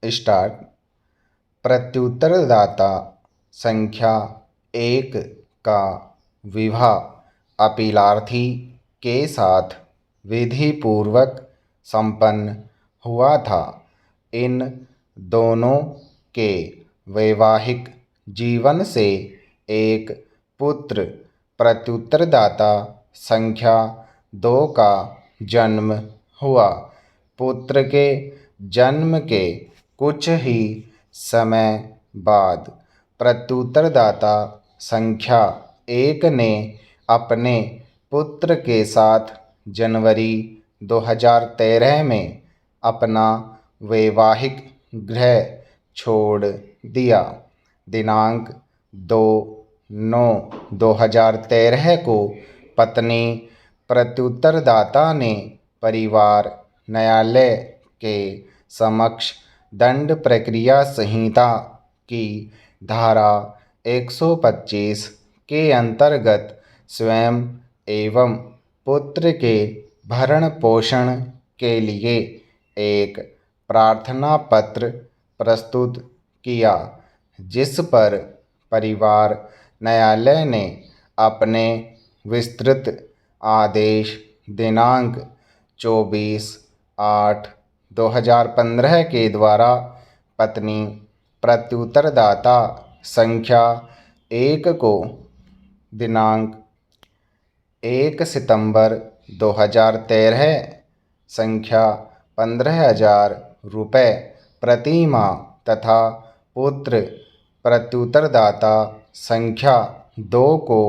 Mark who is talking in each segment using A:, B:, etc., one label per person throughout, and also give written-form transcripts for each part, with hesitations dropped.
A: Start. प्रत्युत्तरदाता संख्या 1 का विवाह अपीलार्थी के साथ विधिपूर्वक संपन्न हुआ था। इन दोनों के वैवाहिक जीवन से एक पुत्र प्रत्युत्तरदाता संख्या 2 का जन्म हुआ। पुत्र के जन्म के कुछ ही समय बाद प्रत्युत्तरदाता संख्या 1 ने अपने पुत्र के साथ जनवरी 2013 में अपना वैवाहिक गृह छोड़ दिया। दिनांक 2/9/2013 को पत्नी प्रत्युत्तरदाता ने परिवार न्यायालय के समक्ष दंड प्रक्रिया संहिता की धारा 125 के अंतर्गत स्वयं एवं पुत्र के भरण पोषण के लिए एक प्रार्थना पत्र प्रस्तुत किया, जिस पर परिवार न्यायालय ने अपने विस्तृत आदेश दिनांक 24/8/2015 के द्वारा पत्नी प्रत्युत्तरदाता संख्या 1 को दिनांक 1 सितंबर 2013 संख्या 15,000 रुपये प्रति माह तथा पुत्र प्रत्युत्तरदाता संख्या 2 को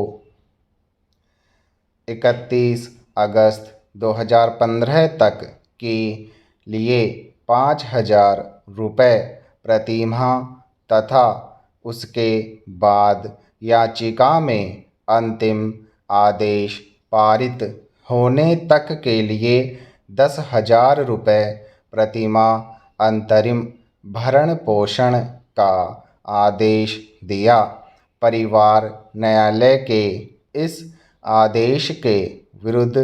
A: 31 अगस्त 2015 तक के लिए 5,000 रुपये प्रति माह तथा उसके बाद याचिका में अंतिम आदेश पारित होने तक के लिए 10,000 रुपये प्रति माह अंतरिम भरण पोषण का आदेश दिया। परिवार न्यायालय के इस आदेश के विरुद्ध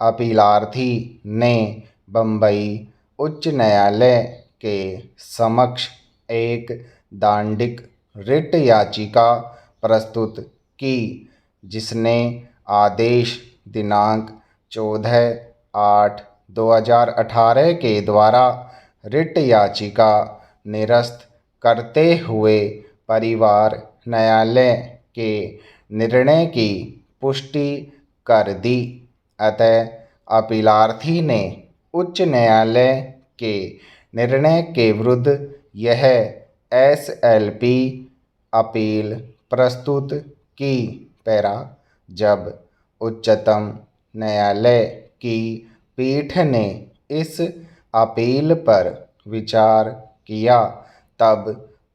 A: अपीलार्थी ने बम्बई उच्च न्यायालय के समक्ष एक दांडिक रिट याचिका प्रस्तुत की, जिसने आदेश दिनांक 14/8/2018 के द्वारा रिट याचिका निरस्त करते हुए परिवार न्यायालय के निर्णय की पुष्टि कर दी। अतः अपीलार्थी ने उच्च न्यायालय के निर्णय के विरुद्ध यह SLP अपील प्रस्तुत की। पैरा। जब उच्चतम न्यायालय की पीठ ने इस अपील पर विचार किया, तब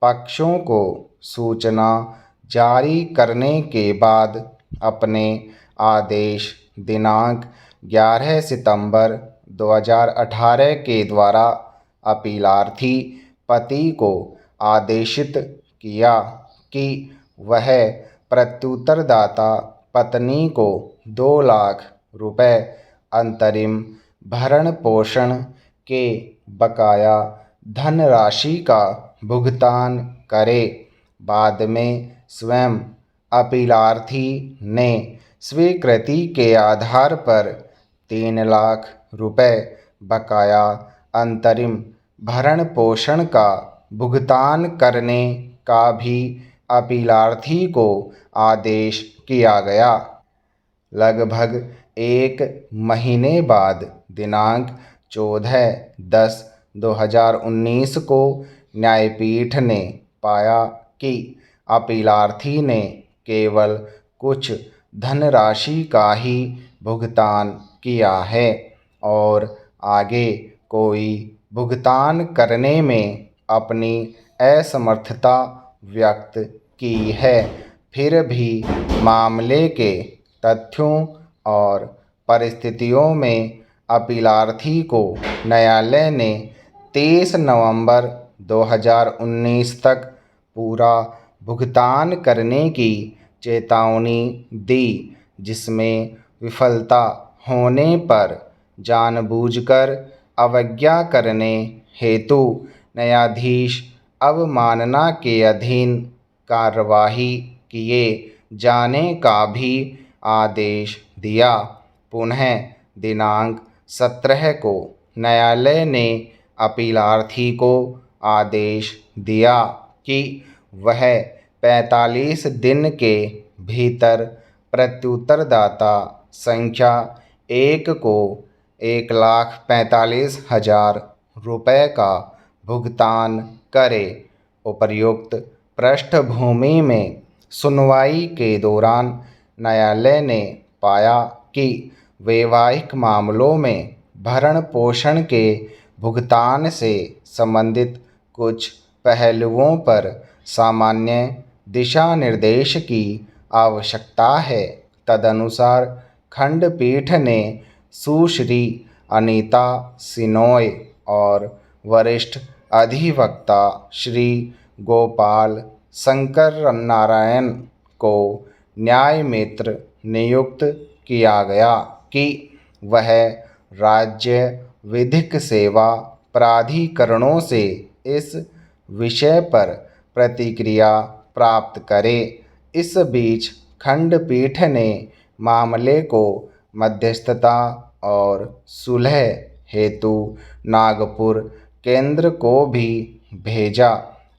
A: पक्षों को सूचना जारी करने के बाद अपने आदेश दिनांक 11 सितंबर 2018 के द्वारा अपीलार्थी पति को आदेशित किया कि वह प्रत्युत्तरदाता पत्नी को 2 लाख रुपये अंतरिम भरण पोषण के बकाया धनराशि का भुगतान करे। बाद में स्वयं अपीलार्थी ने स्वीकृति के आधार पर 3 लाख रुपये बकाया अंतरिम भरण पोषण का भुगतान करने का भी अपीलार्थी को आदेश किया गया। लगभग 1 महीने बाद दिनांक 14/10/2019 को न्यायपीठ ने पाया कि अपीलार्थी ने केवल कुछ धनराशि का ही भुगतान किया है और आगे कोई भुगतान करने में अपनी असमर्थता व्यक्त की है। फिर भी मामले के तथ्यों और परिस्थितियों में अपीलार्थी को न्यायालय ने 23 नवंबर 2019 तक पूरा भुगतान करने की चेतावनी दी, जिसमें विफलता होने पर जानबूझकर अवज्ञा करने हेतु न्यायाधीश अवमानना के अधीन कार्यवाही किए जाने का भी आदेश दिया। पुनः दिनांक 17 को न्यायालय ने अपीलार्थी को आदेश दिया कि वह 45 दिन के भीतर प्रत्युत्तरदाता संख्या 1 को 1,45,000 रुपये का भुगतान करे। उपर्युक्त पृष्ठभूमि में सुनवाई के दौरान न्यायालय ने पाया कि वैवाहिक मामलों में भरण पोषण के भुगतान से संबंधित कुछ पहलुओं पर सामान्य दिशा निर्देश की आवश्यकता है। तदनुसार खंडपीठ ने सुश्री अनीता सिनोय और वरिष्ठ अधिवक्ता श्री गोपाल शंकर नारायण को न्यायमित्र नियुक्त किया गया कि वह राज्य विधिक सेवा प्राधिकरणों से इस विषय पर प्रतिक्रिया प्राप्त करे। इस बीच खंडपीठ ने मामले को मध्यस्थता और सुलह हेतु नागपुर केंद्र को भी भेजा।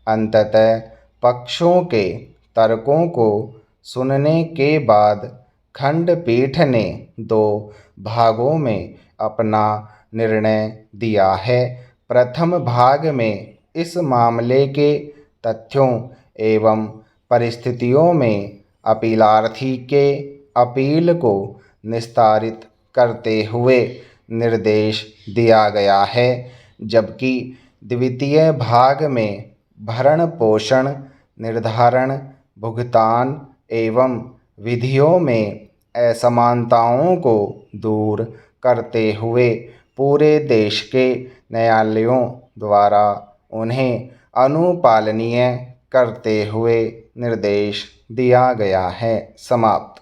A: अंततः पक्षों के तर्कों को सुनने के बाद खंडपीठ ने 2 भागों में अपना निर्णय दिया है। प्रथम भाग में इस मामले के तथ्यों एवं परिस्थितियों में अपीलार्थी के अपील को निस्तारित करते हुए निर्देश दिया गया है, जबकि द्वितीय भाग में भरण पोषण निर्धारण, भुगतान एवं विधियों में असमानताओं को दूर करते हुए पूरे देश के न्यायालयों द्वारा उन्हें अनुपालनीय करते हुए निर्देश दिया गया है। समाप्त।